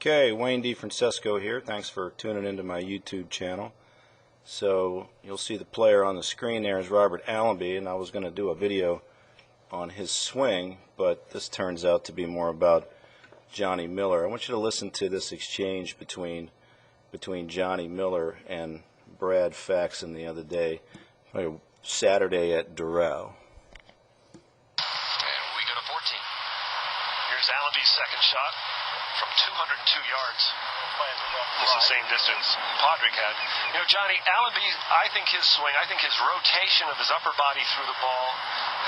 Okay, Wayne DeFrancesco here. Thanks for tuning into my YouTube channel. So you'll see the player on the screen there is Robert Allenby, and I was going to do a video on his swing, but this turns out to be more about Johnny Miller. I want you to listen to this exchange between Johnny Miller and Brad Faxon the other day, Saturday at Doral. And we go to 14. Here's Allenby's second shot from 202 yards. It's the same distance Padraig had. You know, Johnny, Allenby, I think his swing, I think his rotation of his upper body through the ball,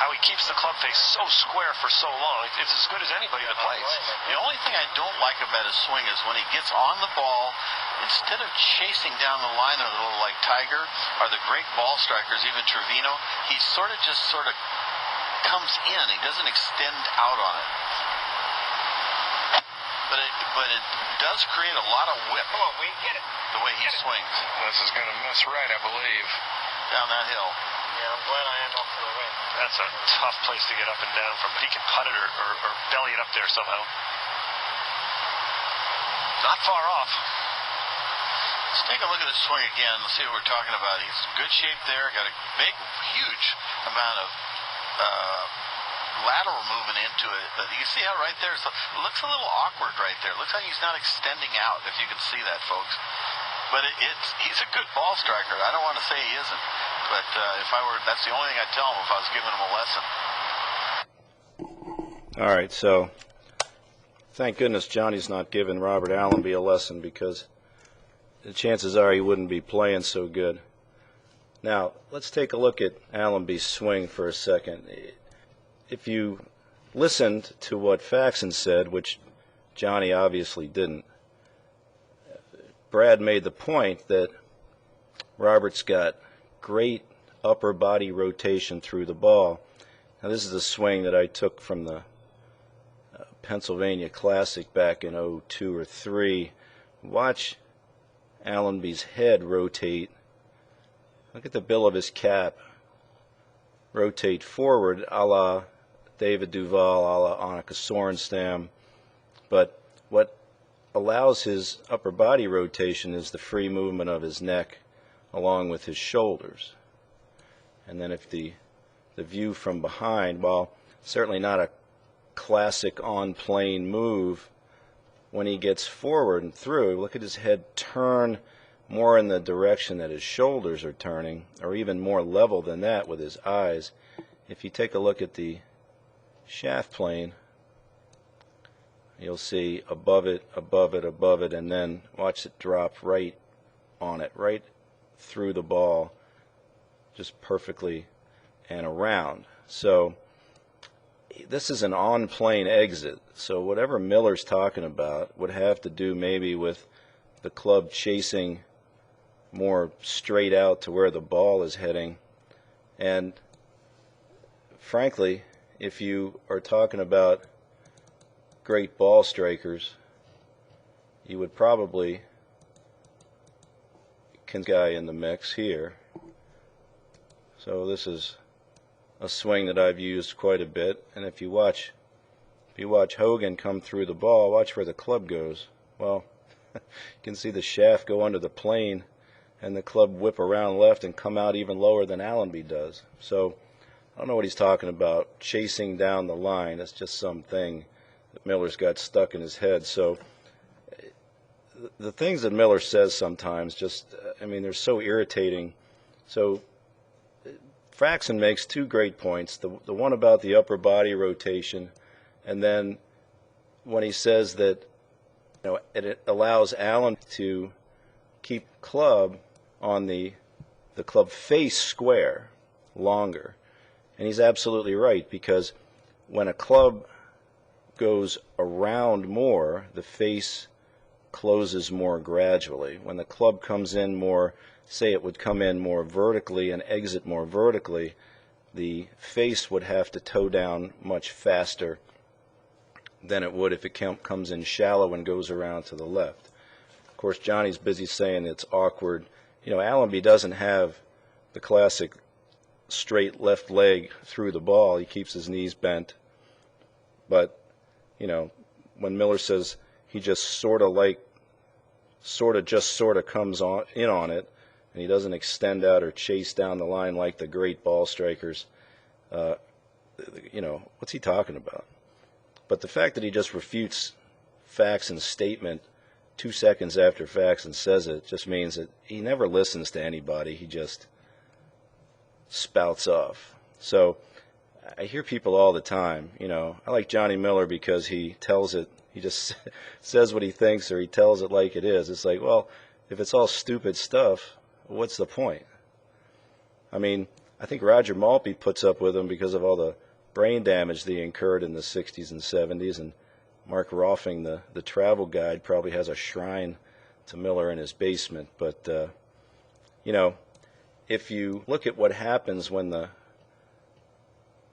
how he keeps the club face so square for so long, it's as good as anybody that plays. The only thing I don't like about his swing is when he gets on the ball, instead of chasing down the line a little like Tiger or the great ball strikers, even Trevino, he sort of comes in. He doesn't extend out on it. But it does create a lot of whip. Come on, we get it. The way he swings. This is going to miss right, I believe. Down that hill. Yeah, I'm glad I am off to the right. That's a tough place to get up and down from, but he can putt it or belly it up there somehow. Not far off. Let's take a look at his swing again and see what we're talking about. He's in good shape there. Got a big, huge amount of lateral movement into it. But you can see how right there, it looks a little awkward right there. It looks like he's not extending out, if you can see that, folks. But he's a good ball striker. I don't want to say he isn't. But that's the only thing I'd tell him if I was giving him a lesson. All right, so thank goodness Johnny's not giving Robert Allenby a lesson, because the chances are he wouldn't be playing so good. Now, let's take a look at Allenby's swing for a second. If you listened to what Faxon said, which Johnny obviously didn't, Brad made the point that Robert's got great upper body rotation through the ball. Now, this is a swing that I took from the Pennsylvania Classic back in 02 or 03. Watch Allenby's head rotate. Look at the bill of his cap rotate forward, a la David Duval, a la Annika Sorenstam. But what allows his upper body rotation is the free movement of his neck along with his shoulders. And then if the view from behind, while certainly not a classic on-plane move, when he gets forward and through, look at his head turn more in the direction that his shoulders are turning, or even more level than that with his eyes. If you take a look at the shaft plane, you'll see above it, above it, above it, and then watch it drop right on it, right through the ball, just perfectly and around. So this is an on-plane exit, so whatever Miller's talking about would have to do maybe with the club chasing more straight out to where the ball is heading. And frankly, if you are talking about great ball strikers, you would probably guy in the mix here. So this is a swing that I've used quite a bit, and if you watch Hogan come through the ball, watch where the club goes. Well, you can see the shaft go under the plane and the club whip around left and come out even lower than Allenby does. So I don't know what he's talking about, chasing down the line. That's just something that Miller's got stuck in his head. So the things that Miller says sometimes just, I mean, they're so irritating. So Faxon makes two great points, the one about the upper body rotation, and then when he says that, you know, it allows Allen to keep club on the club face square longer. And he's absolutely right, because when a club goes around more, the face closes more gradually. When the club comes in more, say it would come in more vertically and exit more vertically, the face would have to toe down much faster than it would if it comes in shallow and goes around to the left. Of course, Johnny's busy saying it's awkward. You know, Allenby doesn't have the classic straight left leg through the ball. He keeps his knees bent. But, you know, when Miller says he just sort of comes in on it, and he doesn't extend out or chase down the line like the great ball strikers. What's he talking about? But the fact that he just refutes Faxon's statement 2 seconds after Faxon says it just means that he never listens to anybody. He just spouts off. So I hear people all the time, I like Johnny Miller because he tells it, he just says what he thinks, or he tells it like it is. It's like, well, if it's all stupid stuff, what's the point? I mean, I think Roger Maltby puts up with him because of all the brain damage that he incurred in the 60s and 70s, and Mark Roffing, the travel guide, probably has a shrine to Miller in his basement. But, if you look at what happens when the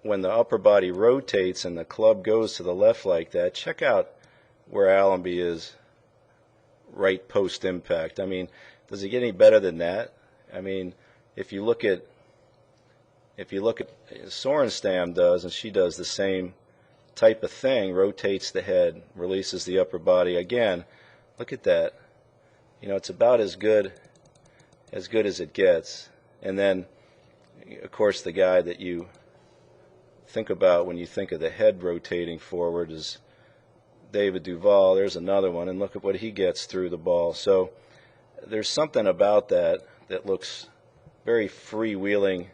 upper body rotates and the club goes to the left like that, check out where Allenby is right post-impact. I mean, does it get any better than that? I mean, if you look at Sorenstam does, and she does the same type of thing, rotates the head, releases the upper body. Again, look at that. It's about as good as it gets. And then, of course, the guy that you think about when you think of the head rotating forward is David Duval. There's another one, and look at what he gets through the ball. So there's something about that looks very freewheeling,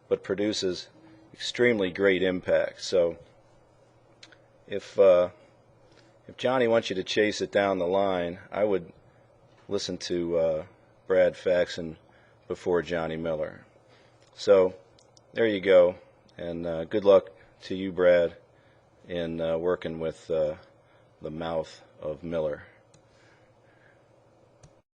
but produces extremely great impact. So if Johnny wants you to chase it down the line, I would listen to Brad Faxon before Johnny Miller. So there you go, and good luck to you, Brad, in working with the mouth of Miller.